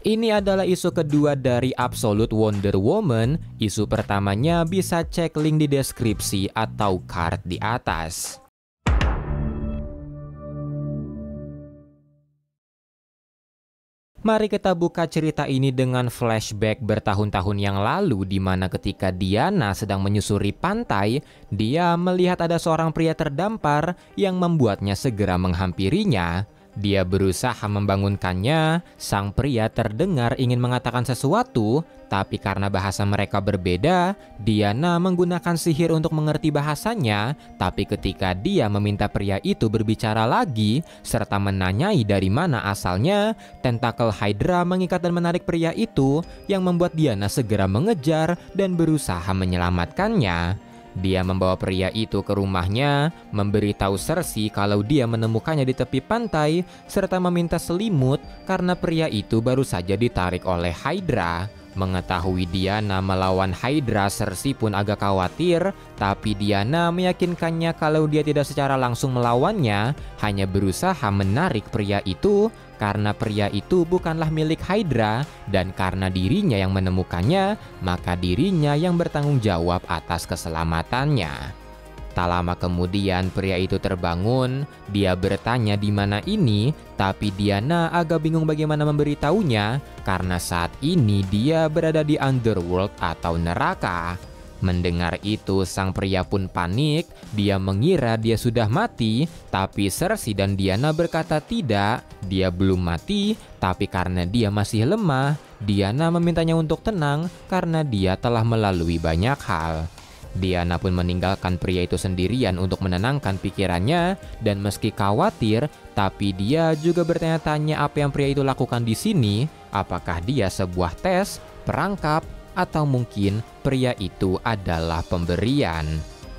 Ini adalah isu kedua dari Absolute Wonder Woman. Isu pertamanya bisa cek link di deskripsi atau card di atas. Mari kita buka cerita ini dengan flashback bertahun-tahun yang lalu, di mana ketika Diana sedang menyusuri pantai, dia melihat ada seorang pria terdampar yang membuatnya segera menghampirinya. Dia berusaha membangunkannya. Sang pria terdengar ingin mengatakan sesuatu, tapi karena bahasa mereka berbeda, Diana menggunakan sihir untuk mengerti bahasanya. Tapi ketika dia meminta pria itu berbicara lagi, serta menanyai dari mana asalnya, tentakel Hydra mengikat dan menarik pria itu, yang membuat Diana segera mengejar dan berusaha menyelamatkannya. Dia membawa pria itu ke rumahnya, memberitahu Cersei kalau dia menemukannya di tepi pantai, serta meminta selimut karena pria itu baru saja ditarik oleh Hydra. Mengetahui Diana melawan Hydra, Cersei pun agak khawatir, tapi Diana meyakinkannya kalau dia tidak secara langsung melawannya, hanya berusaha menarik pria itu karena pria itu bukanlah milik Hydra, dan karena dirinya yang menemukannya, maka dirinya yang bertanggung jawab atas keselamatannya. Tak lama kemudian pria itu terbangun. Dia bertanya di mana ini, tapi Diana agak bingung bagaimana memberitahunya karena saat ini dia berada di Underworld atau neraka. Mendengar itu, sang pria pun panik. Dia mengira dia sudah mati, tapi Cersei dan Diana berkata tidak, dia belum mati, tapi karena dia masih lemah, Diana memintanya untuk tenang karena dia telah melalui banyak hal. Diana pun meninggalkan pria itu sendirian untuk menenangkan pikirannya, dan meski khawatir, tapi dia juga bertanya-tanya apa yang pria itu lakukan di sini. Apakah dia sebuah tes, perangkap, atau mungkin pria itu adalah pemberian?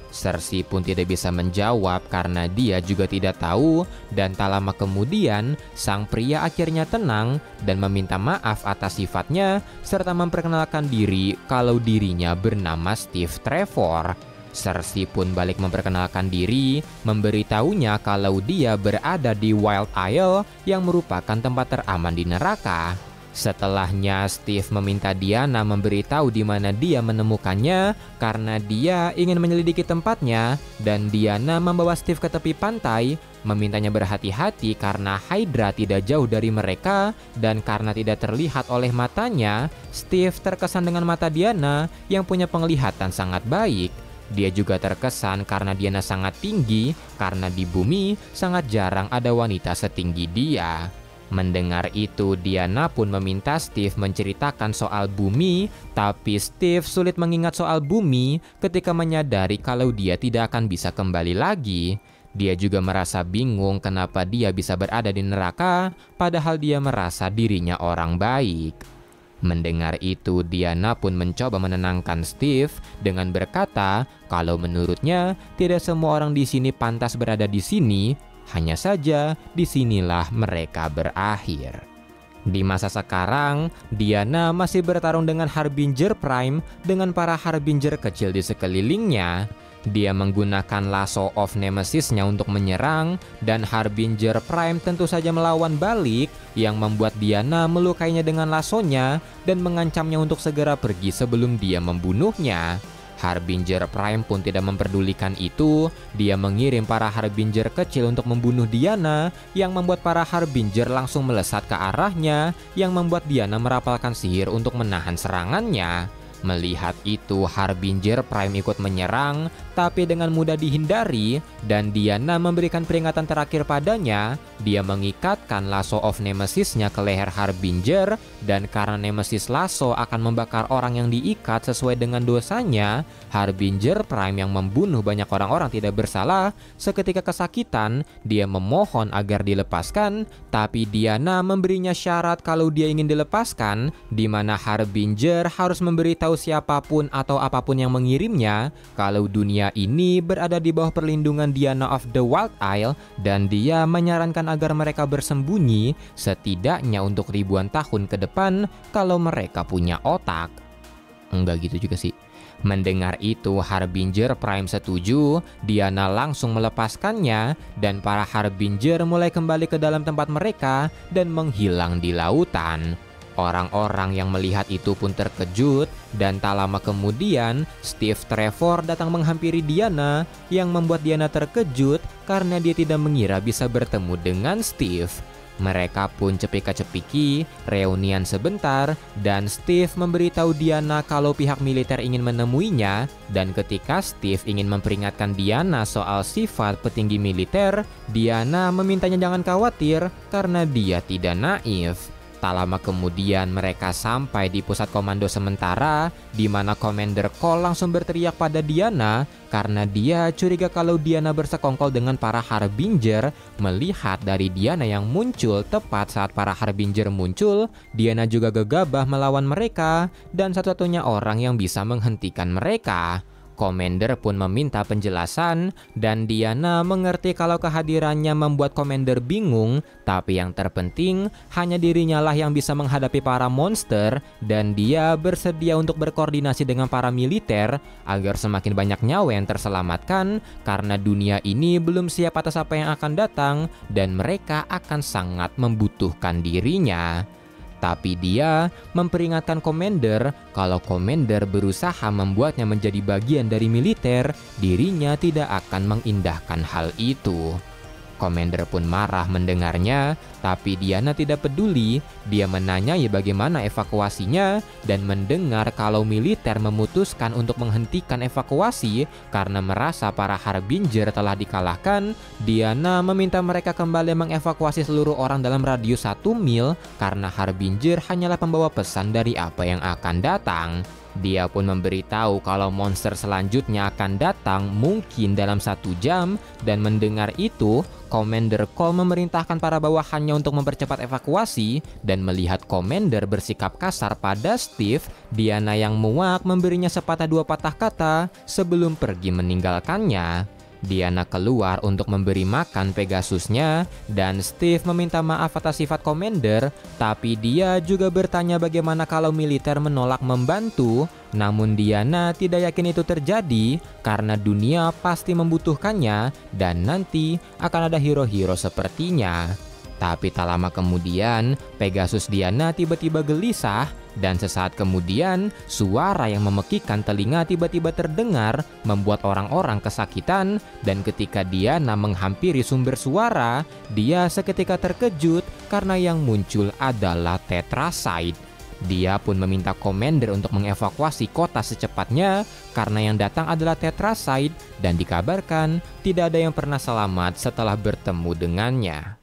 Cersei pun tidak bisa menjawab karena dia juga tidak tahu, dan tak lama kemudian sang pria akhirnya tenang dan meminta maaf atas sifatnya serta memperkenalkan diri kalau dirinya bernama Steve Trevor. Cersei pun balik memperkenalkan diri, memberitahunya kalau dia berada di Wild Isle yang merupakan tempat teraman di neraka. Setelahnya, Steve meminta Diana memberitahu di mana dia menemukannya karena dia ingin menyelidiki tempatnya, dan Diana membawa Steve ke tepi pantai, memintanya berhati-hati karena Hydra tidak jauh dari mereka, dan karena tidak terlihat oleh matanya, Steve terkesan dengan mata Diana yang punya penglihatan sangat baik. Dia juga terkesan karena Diana sangat tinggi, karena di bumi sangat jarang ada wanita setinggi dia. Mendengar itu, Diana pun meminta Steve menceritakan soal bumi, tapi Steve sulit mengingat soal bumi ketika menyadari kalau dia tidak akan bisa kembali lagi. Dia juga merasa bingung kenapa dia bisa berada di neraka, padahal dia merasa dirinya orang baik. Mendengar itu, Diana pun mencoba menenangkan Steve dengan berkata kalau menurutnya tidak semua orang di sini pantas berada di sini. Hanya saja disinilah mereka berakhir. Di masa sekarang, Diana masih bertarung dengan Harbinger Prime dengan para Harbinger kecil di sekelilingnya. Dia menggunakan Lasso of Nemesis-nya untuk menyerang, dan Harbinger Prime tentu saja melawan balik, yang membuat Diana melukainya dengan lasonya dan mengancamnya untuk segera pergi sebelum dia membunuhnya. Harbinger Prime pun tidak memperdulikan itu. Dia mengirim para Harbinger kecil untuk membunuh Diana, yang membuat para Harbinger langsung melesat ke arahnya, yang membuat Diana merapalkan sihir untuk menahan serangannya. Melihat itu, Harbinger Prime ikut menyerang, tapi dengan mudah dihindari, dan Diana memberikan peringatan terakhir padanya. Dia mengikatkan Lasso of Nemesis-nya ke leher Harbinger, dan karena Nemesis Lasso akan membakar orang yang diikat sesuai dengan dosanya, Harbinger Prime yang membunuh banyak orang-orang tidak bersalah, seketika kesakitan, dia memohon agar dilepaskan, tapi Diana memberinya syarat kalau dia ingin dilepaskan, di mana Harbinger harus memberitahu siapapun atau apapun yang mengirimnya kalau dunia ini berada di bawah perlindungan Diana of the Wild Isle, dan dia menyarankan agar mereka bersembunyi setidaknya untuk ribuan tahun ke depan kalau mereka punya otak. Enggak gitu juga sih. Mendengar itu, Harbinger Prime setuju. Diana langsung melepaskannya, dan para Harbinger mulai kembali ke dalam tempat mereka dan menghilang di lautan. Orang-orang yang melihat itu pun terkejut dan tak lama kemudian Steve Trevor datang menghampiri Diana yang membuat Diana terkejut karena dia tidak mengira bisa bertemu dengan Steve. Mereka pun cepika-cepiki reunian sebentar dan Steve memberitahu Diana kalau pihak militer ingin menemuinya, dan ketika Steve ingin memperingatkan Diana soal sifat petinggi militer, Diana memintanya jangan khawatir karena dia tidak naif. Tak lama kemudian mereka sampai di pusat komando sementara di mana Commander Cole langsung berteriak pada Diana karena dia curiga kalau Diana bersekongkol dengan para Harbinger. Melihat dari Diana yang muncul tepat saat para Harbinger muncul, Diana juga gegabah melawan mereka dan satu-satunya orang yang bisa menghentikan mereka. Commander pun meminta penjelasan dan Diana mengerti kalau kehadirannya membuat Commander bingung, tapi yang terpenting hanya dirinya lah yang bisa menghadapi para monster dan dia bersedia untuk berkoordinasi dengan para militer agar semakin banyak nyawa yang terselamatkan karena dunia ini belum siap atas apa yang akan datang dan mereka akan sangat membutuhkan dirinya. Tapi dia memperingatkan Commander kalau Commander berusaha membuatnya menjadi bagian dari militer, dirinya tidak akan mengindahkan hal itu. Commander pun marah mendengarnya, tapi Diana tidak peduli. Dia menanyai bagaimana evakuasinya dan mendengar kalau militer memutuskan untuk menghentikan evakuasi karena merasa para Harbinger telah dikalahkan. Diana meminta mereka kembali mengevakuasi seluruh orang dalam radius 1 mil karena Harbinger hanyalah pembawa pesan dari apa yang akan datang. Dia pun memberitahu kalau monster selanjutnya akan datang mungkin dalam 1 jam dan mendengar itu, Commander Cole memerintahkan para bawahannya untuk mempercepat evakuasi dan melihat Commander bersikap kasar pada Steve, Diana yang muak memberinya sepatah dua patah kata sebelum pergi meninggalkannya. Diana keluar untuk memberi makan Pegasusnya dan Steve meminta maaf atas sifat Commander, tapi dia juga bertanya bagaimana kalau militer menolak membantu. Namun Diana tidak yakin itu terjadi karena dunia pasti membutuhkannya dan nanti akan ada hero-hero sepertinya. Tapi tak lama kemudian, Pegasus Diana tiba-tiba gelisah dan sesaat kemudian suara yang memekikkan telinga tiba-tiba terdengar membuat orang-orang kesakitan dan ketika Diana menghampiri sumber suara, dia seketika terkejut karena yang muncul adalah Tetracide. Dia pun meminta Commander untuk mengevakuasi kota secepatnya karena yang datang adalah Tetracide dan dikabarkan tidak ada yang pernah selamat setelah bertemu dengannya.